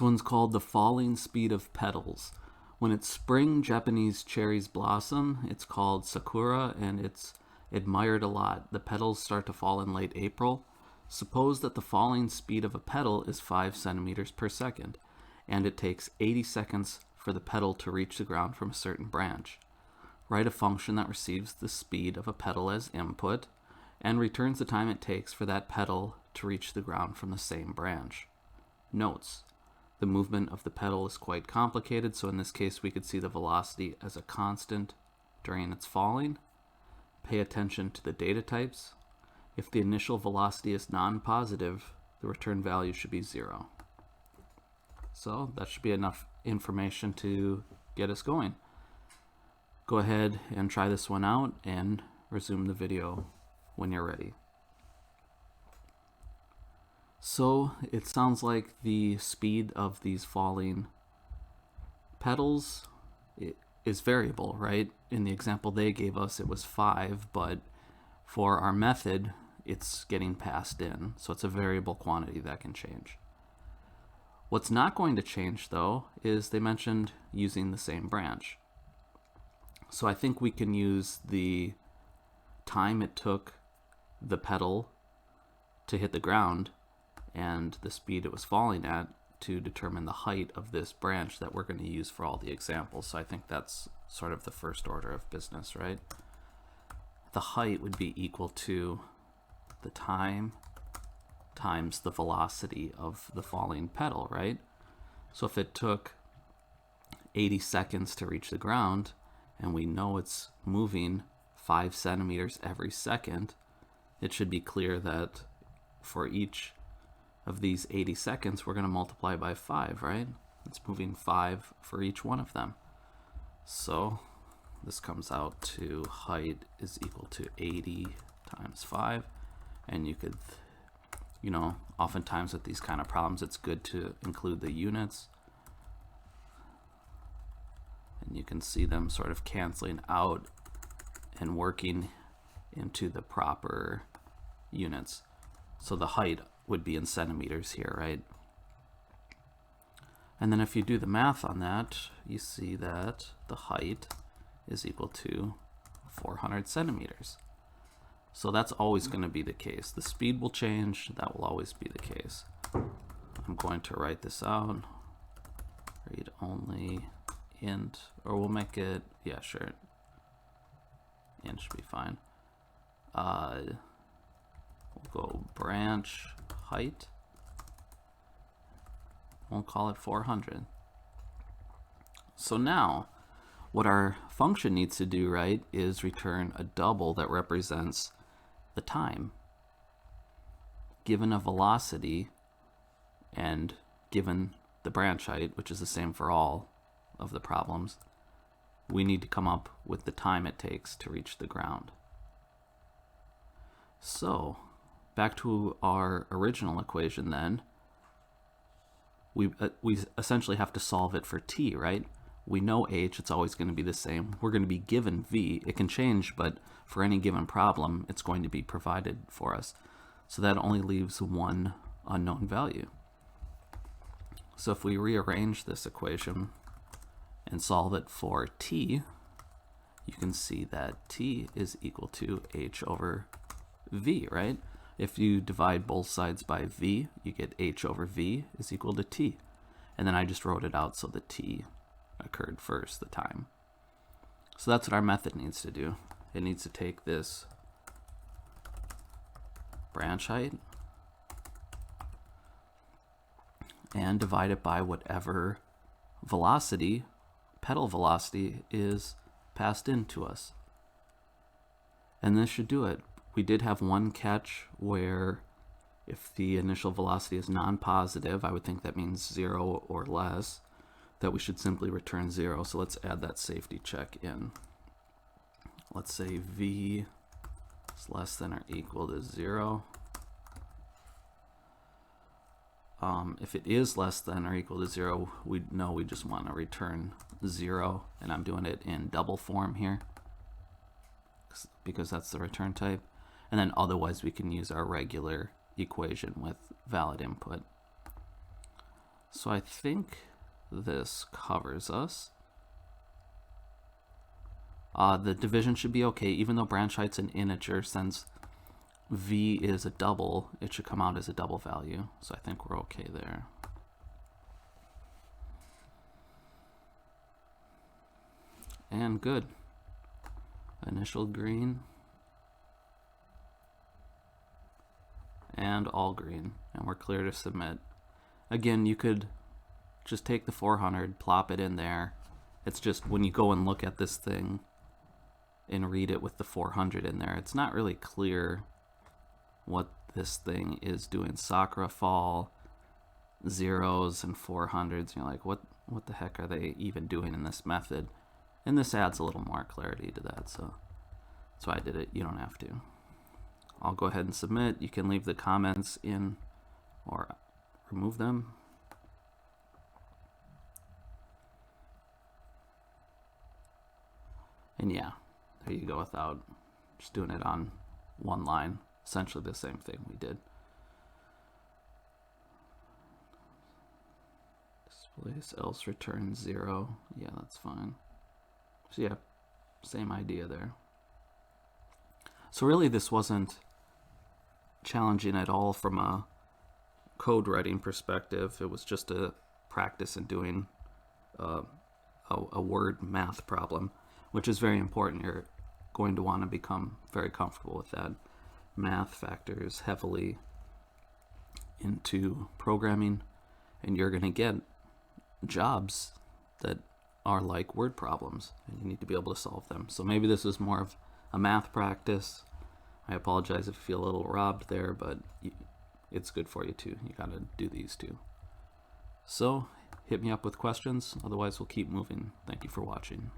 This one's called the falling speed of petals. When it's spring, Japanese cherries blossom. It's called sakura and it's admired a lot. The petals start to fall in late April. Suppose that the falling speed of a petal is 5 centimeters per second, and it takes 80 seconds for the petal to reach the ground from a certain branch. Write a function that receives the speed of a petal as input and returns the time it takes for that petal to reach the ground from the same branch. Notes: the movement of the petal is quite complicated, so in this case we could see the velocity as a constant during its falling. Pay attention to the data types. If the initial velocity is non-positive, the return value should be 0. So that should be enough information to get us going. Go ahead and try this one out and resume the video when you're ready. So it sounds like the speed of these falling petals is variable, right? In the example they gave us, it was 5, but for our method, it's getting passed in. So it's a variable quantity that can change. What's not going to change, though, is they mentioned using the same branch. So I think we can use the time it took the petal to hit the ground and the speed it was falling at to determine the height of this branch that we're going to use for all the examples. So I think that's sort of the first order of business, right? The height would be equal to the time times the velocity of the falling petal, right? So if it took 80 seconds to reach the ground, and we know it's moving 5 centimeters every second, it should be clear that for each of these 80 seconds, we're going to multiply by 5, right? It's moving 5 for each one of them. So this comes out to height is equal to 80 times 5. And you could, oftentimes with these kind of problems, it's good to include the units. And you can see them sort of canceling out and working into the proper units. So the height would be in centimeters here, right? And then if you do the math on that, you see that the height is equal to 400 centimeters. So that's always going to be the case. The speed will change, that will always be the case. I'm going to write this out. Read only int, or we'll make it, yeah, sure. Int should be fine. We'll go branch height. We'll call it 400. So now, what our function needs to do, right, is return a double that represents the time. Given a velocity and given the branch height, which is the same for all of the problems, we need to come up with the time it takes to reach the ground. So back to our original equation then, we essentially have to solve it for t, right? We know h, it's always going to be the same. We're going to be given v. It can change, but for any given problem, it's going to be provided for us. So that only leaves one unknown value. So if we rearrange this equation and solve it for t, you can see that t is equal to h over v, right? If you divide both sides by v, you get h over v is equal to t. And then I just wrote it out so the t occurred first, the time. So that's what our method needs to do. It needs to take this branch height and divide it by whatever velocity, petal velocity, is passed in to us. And this should do it. We did have one catch where if the initial velocity is non-positive, I would think that means 0 or less, that we should simply return 0. So let's add that safety check in. Let's say v is less than or equal to 0. If it is less than or equal to 0, we know we just want to return 0, and I'm doing it in double form here because that's the return type. And then otherwise we can use our regular equation with valid input. So I think this covers us. The division should be okay, even though branch height's an integer, since v is a double, it should come out as a double value. So I think we're okay there. And good. Initial green. And all green. And we're clear to submit. Again, you could just take the 400, plop it in there. It's just when you go and look at this thing and read it with the 400 in there, it's not really clear what this thing is doing. Sakura fall, zeros and 400s. You're like, what the heck are they even doing in this method? And this adds a little more clarity to that, so that's why I did it. You don't have to. I'll go ahead and submit. You can leave the comments in or remove them. And yeah, there you go, without just doing it on one line. Essentially the same thing we did. Displace else return 0. Yeah, that's fine. So yeah, same idea there. So really this wasn't challenging at all from a code writing perspective. It was just a practice in doing a word math problem, which is very important. You're going to want to become very comfortable with that. Math factors heavily into programming, and you're going to get jobs that are like word problems, and you need to be able to solve them. So maybe this is more of a math practice. I apologize if you feel a little robbed there, but it's good for you too. You got to do these too. So hit me up with questions. Otherwise, we'll keep moving. Thank you for watching.